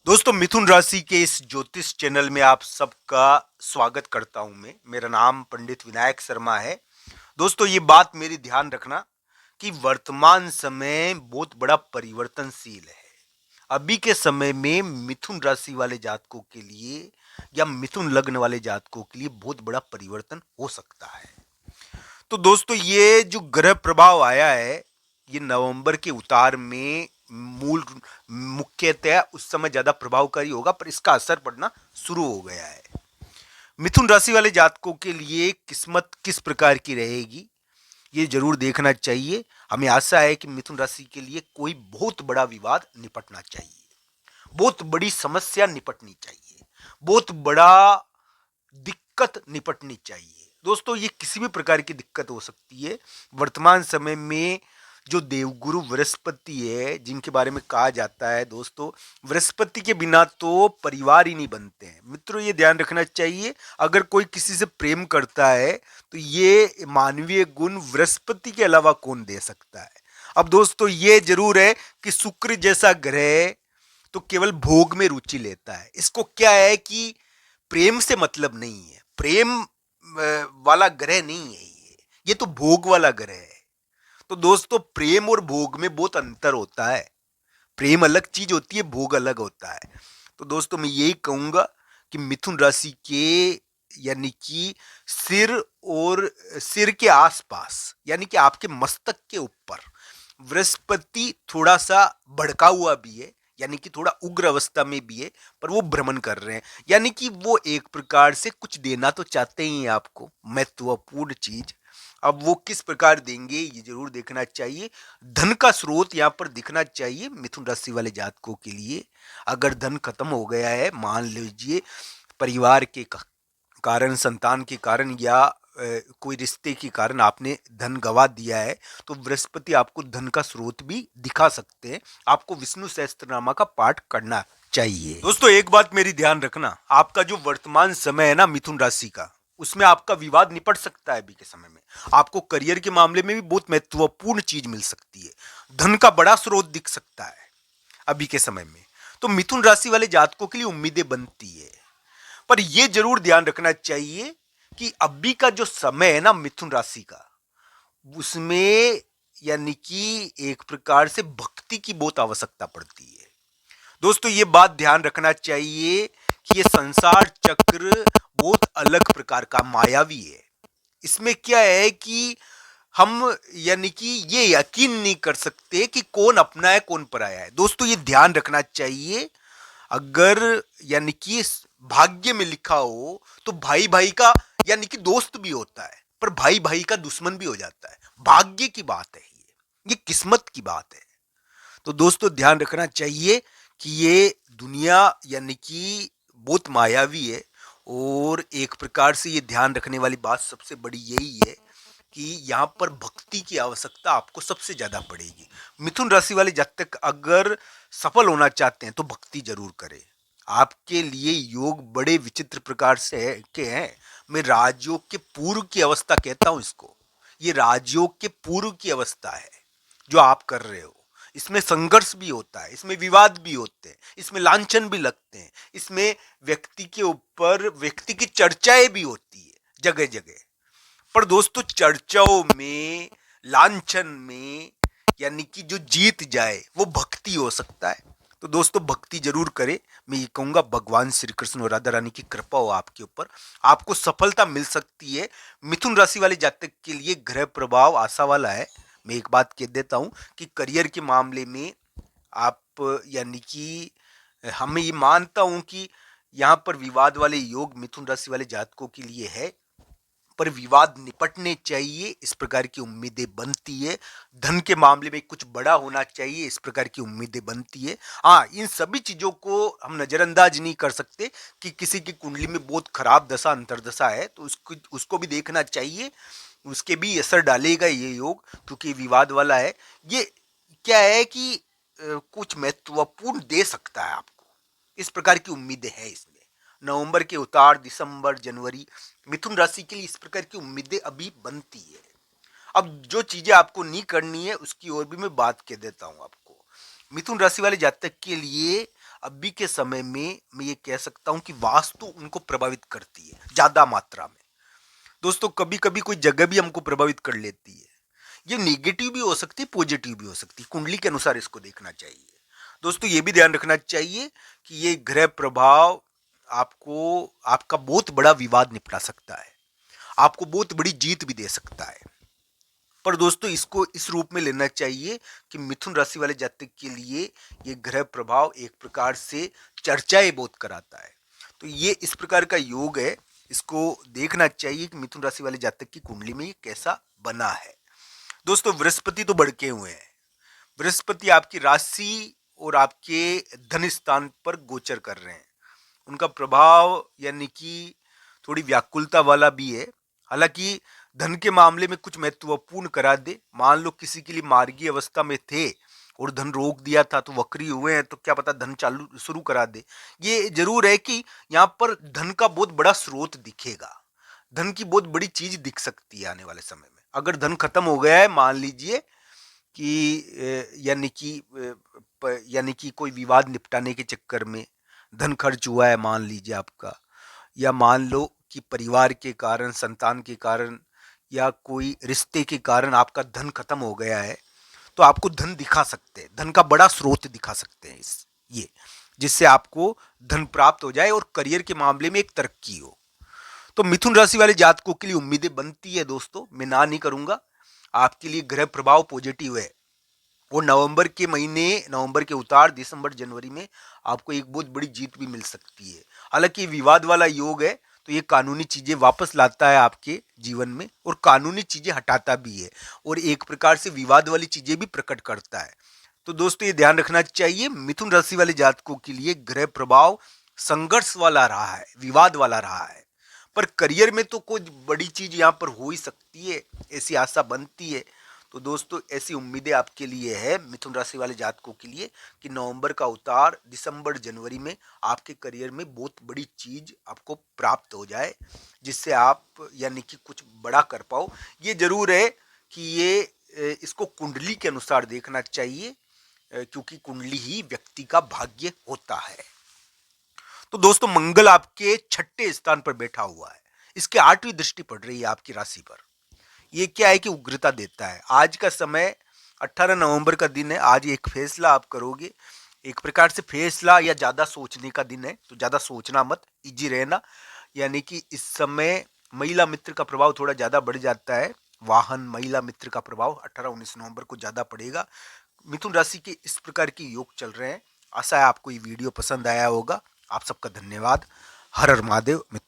दोस्तों, मिथुन राशि के इस ज्योतिष चैनल में आप सबका स्वागत करता हूं मैं। मेरा नाम पंडित विनायक शर्मा है। दोस्तों, ये बात मेरी ध्यान रखना कि वर्तमान समय बहुत बड़ा परिवर्तनशील है। अभी के समय में मिथुन राशि वाले जातकों के लिए या मिथुन लग्न वाले जातकों के लिए बहुत बड़ा परिवर्तन हो सकता है। तो दोस्तों, ये जो ग्रह प्रभाव आया है, ये नवंबर के उतार में मूल मुख्यतः उस समय ज्यादा प्रभावकारी होगा, पर इसका असर पड़ना शुरू हो गया है। मिथुन राशि वाले जातकों के लिए किस्मत किस प्रकार की रहेगी, ये जरूर देखना चाहिए। हमें आशा है कि मिथुन राशि के लिए कोई बहुत बड़ा विवाद निपटना चाहिए, बहुत बड़ी समस्या निपटनी चाहिए, बहुत बड़ा दिक्कत निपटनी चाहिए। दोस्तों, ये किसी भी प्रकार की दिक्कत हो सकती है। वर्तमान समय में जो देवगुरु बृहस्पति है, जिनके बारे में कहा जाता है, दोस्तों, बृहस्पति के बिना तो परिवार ही नहीं बनते हैं। मित्रों, ये ध्यान रखना चाहिए, अगर कोई किसी से प्रेम करता है तो ये मानवीय गुण बृहस्पति के अलावा कौन दे सकता है। अब दोस्तों, ये जरूर है कि शुक्र जैसा ग्रह तो केवल भोग में रुचि लेता है। इसको क्या है कि प्रेम से मतलब नहीं है, प्रेम वाला ग्रह नहीं है ये तो भोग वाला ग्रह है। तो दोस्तों, प्रेम और भोग में बहुत अंतर होता है। प्रेम अलग चीज होती है, भोग अलग होता है। तो दोस्तों, मैं यही कहूंगा कि मिथुन राशि के यानी कि सिर और सिर के आसपास यानी कि आपके मस्तक के ऊपर बृहस्पति थोड़ा सा भड़का हुआ भी है, यानी कि थोड़ा उग्र अवस्था में भी है, पर वो भ्रमण कर रहे हैं। यानी कि वो एक प्रकार से कुछ देना तो चाहते ही हैं आपको, महत्वपूर्ण चीज। अब वो किस प्रकार देंगे, ये जरूर देखना चाहिए। धन का स्रोत यहाँ पर दिखना चाहिए मिथुन राशि वाले जातकों के लिए। अगर धन खत्म हो गया है, मान लीजिए परिवार के कारण, संतान के कारण, या कोई रिश्ते के कारण आपने धन गवा दिया है, तो बृहस्पति आपको धन का स्रोत भी दिखा सकते हैं। आपको विष्णु सहस्त्रनामा का पाठ करना चाहिए। दोस्तों, एक बात मेरी ध्यान रखना, आपका जो वर्तमान समय है ना मिथुन राशि का, उसमें आपका विवाद निपट सकता है। अभी के समय में आपको करियर के मामले में भी बहुत महत्वपूर्ण चीज मिल सकती है। धन का बड़ा स्रोत दिख सकता है अभी के समय में। तो मिथुन राशि वाले जातकों के लिए उम्मीदें बनती है, पर यह जरूर ध्यान रखना चाहिए कि अभी का जो समय है ना मिथुन राशि का, उसमें यानी कि एक प्रकार से भक्ति की बहुत आवश्यकता पड़ती है। दोस्तों, ये बात ध्यान रखना चाहिए कि ये संसार चक्र बहुत अलग प्रकार का मायावी है। इसमें क्या है कि हम यानी कि ये यकीन नहीं कर सकते कि कौन अपना है कौन पराया है। दोस्तों, ये ध्यान रखना चाहिए। अगर यानी कि भाग्य में लिखा हो तो भाई भाई का यानी कि दोस्त भी होता है, पर भाई भाई का दुश्मन भी हो जाता है। भाग्य की बात है ये किस्मत की बात है। तो दोस्तों, ध्यान रखना चाहिए कि ये दुनिया यानी कि बहुत मायावी है। और एक प्रकार से ये ध्यान रखने वाली बात सबसे बड़ी यही है कि यहाँ पर भक्ति की आवश्यकता आपको सबसे ज्यादा पड़ेगी। मिथुन राशि वाले जातक अगर सफल होना चाहते हैं तो भक्ति जरूर करें। आपके लिए योग बड़े विचित्र प्रकार से है के हैं। मैं राजयोग के पूर्व की अवस्था कहता हूं इसको। ये राजयोग के पूर्व की अवस्था है जो आप कर रहे हो। इसमें संघर्ष भी होता है, इसमें विवाद भी होते हैं, इसमें लांछन भी लगते हैं, इसमें व्यक्ति के ऊपर व्यक्ति की चर्चाएं भी होती है जगह जगह। पर दोस्तों, चर्चाओं में, लांछन में, यानी कि जो जीत जाए वो भक्ति हो सकता है। तो दोस्तों, भक्ति जरूर करें। मैं ये कहूंगा, भगवान श्री कृष्ण और राधा रानी की कृपा हो आपके ऊपर, आपको सफलता मिल सकती है। मिथुन राशि वाले जातक के लिए ग्रह प्रभाव आशा वाला है। मैं एक बात कह देता हूं कि करियर के मामले में आप यानी कि हमें ये मानता हूं कि यहाँ पर विवाद वाले योग मिथुन राशि वाले जातकों के लिए है, पर विवाद निपटने चाहिए, इस प्रकार की उम्मीदें बनती है। धन के मामले में कुछ बड़ा होना चाहिए, इस प्रकार की उम्मीदें बनती है। हाँ, इन सभी चीजों को हम नजरअंदाज नहीं कर सकते कि किसी की कुंडली में बहुत खराब दशा अंतरदशा है तो उसको भी देखना चाहिए। उसके भी असर डालेगा ये योग, क्योंकि विवाद वाला है। ये क्या है कि कुछ महत्वपूर्ण दे सकता है आपको, इस प्रकार की उम्मीदें हैं इसमें। नवंबर के उतार, दिसंबर, जनवरी, मिथुन राशि के लिए इस प्रकार की उम्मीदें अभी बनती है। अब जो चीजें आपको नहीं करनी है उसकी ओर भी मैं बात कह देता हूं आपको। मिथुन राशि वाले जातक के लिए अभी के समय में मैं ये कह सकता हूं कि वास्तु उनको प्रभावित करती है ज्यादा मात्रा में। दोस्तों कभी कभी कोई जगह भी हमको प्रभावित कर लेती है। ये नेगेटिव भी हो सकती है, पॉजिटिव भी हो सकती है, कुंडली के अनुसार इसको देखना चाहिए। दोस्तों ये भी ध्यान रखना चाहिए कि ये ग्रह प्रभाव आपको आपका बहुत बड़ा विवाद निपटा सकता है, आपको बहुत बड़ी जीत भी दे सकता है। पर दोस्तों इसको इस रूप में लेना चाहिए कि मिथुन राशि वाले जातक के लिए ये ग्रह प्रभाव एक प्रकार से चर्चाएं बहुत कराता है। तो ये इस प्रकार का योग है, इसको देखना चाहिए कि मिथुन राशि वाले जातक की कुंडली में ये कैसा बना है। दोस्तों बृहस्पति तो भड़के हुए हैं। बृहस्पति आपकी राशि और आपके धन स्थान पर गोचर कर रहे हैं। उनका प्रभाव यानी कि थोड़ी व्याकुलता वाला भी है। हालांकि धन के मामले में कुछ महत्वपूर्ण करा दे। मान लो किसी के लिए मार्गी अवस्था में थे और धन रोक दिया था तो वक्री हुए हैं, तो क्या पता धन चालू शुरू करा दे। ये जरूर है कि यहाँ पर धन का बहुत बड़ा स्रोत दिखेगा, धन की बहुत बड़ी चीज दिख सकती है आने वाले समय में। अगर धन खत्म हो गया है, मान लीजिए कि यानी कि कोई विवाद निपटाने के चक्कर में धन खर्च हुआ है मान लीजिए आपका, या मान लो कि परिवार के कारण, संतान के कारण या कोई रिश्ते के कारण आपका धन खत्म हो गया है, तो आपको धन दिखा सकते हैं, धन का बड़ा स्रोत दिखा सकते हैं इस ये जिससे आपको धन प्राप्त हो जाए और करियर के मामले में एक तरक्की हो। तो मिथुन राशि वाले जातकों के लिए उम्मीदें बनती है दोस्तों, मैं ना नहीं करूंगा। आपके लिए ग्रह प्रभाव पॉजिटिव है। वो नवंबर के महीने, नवंबर के उतार दिसंबर जनवरी में आपको एक बहुत बड़ी जीत भी मिल सकती है। हालांकि विवाद वाला योग है, तो ये कानूनी चीजें वापस लाता है आपके जीवन में और कानूनी चीजें हटाता भी है और एक प्रकार से विवाद वाली चीजें भी प्रकट करता है। तो दोस्तों ये ध्यान रखना चाहिए, मिथुन राशि वाले जातकों के लिए ग्रह प्रभाव संघर्ष वाला रहा है, विवाद वाला रहा है। पर करियर में तो कोई बड़ी चीज यहाँ पर हो ही सकती है, ऐसी आशा बनती है। तो दोस्तों ऐसी उम्मीदें आपके लिए है मिथुन राशि वाले जातकों के लिए कि नवंबर का उतार दिसंबर जनवरी में आपके करियर में बहुत बड़ी चीज आपको प्राप्त हो जाए, जिससे आप यानी कि कुछ बड़ा कर पाओ। ये जरूर है कि ये इसको कुंडली के अनुसार देखना चाहिए, क्योंकि कुंडली ही व्यक्ति का भाग्य होता है। तो दोस्तों मंगल आपके छठे स्थान पर बैठा हुआ है, इसके 8वीं दृष्टि पड़ रही है आपकी राशि पर। ये क्या है कि उग्रता देता है। आज का समय 18 नवंबर का दिन है। आज एक फैसला आप करोगे, एक प्रकार से फैसला या ज्यादा सोचने का दिन है, तो ज्यादा सोचना मत, इजी रहना। यानी कि इस समय महिला मित्र का प्रभाव थोड़ा ज्यादा बढ़ जाता है। वाहन महिला मित्र का प्रभाव 18-19 नवंबर को ज्यादा पड़ेगा। मिथुन राशि के इस प्रकार के योग चल रहे हैं। आशा है आपको ये वीडियो पसंद आया होगा। आप सबका धन्यवाद। हर हर महादेव। मित्र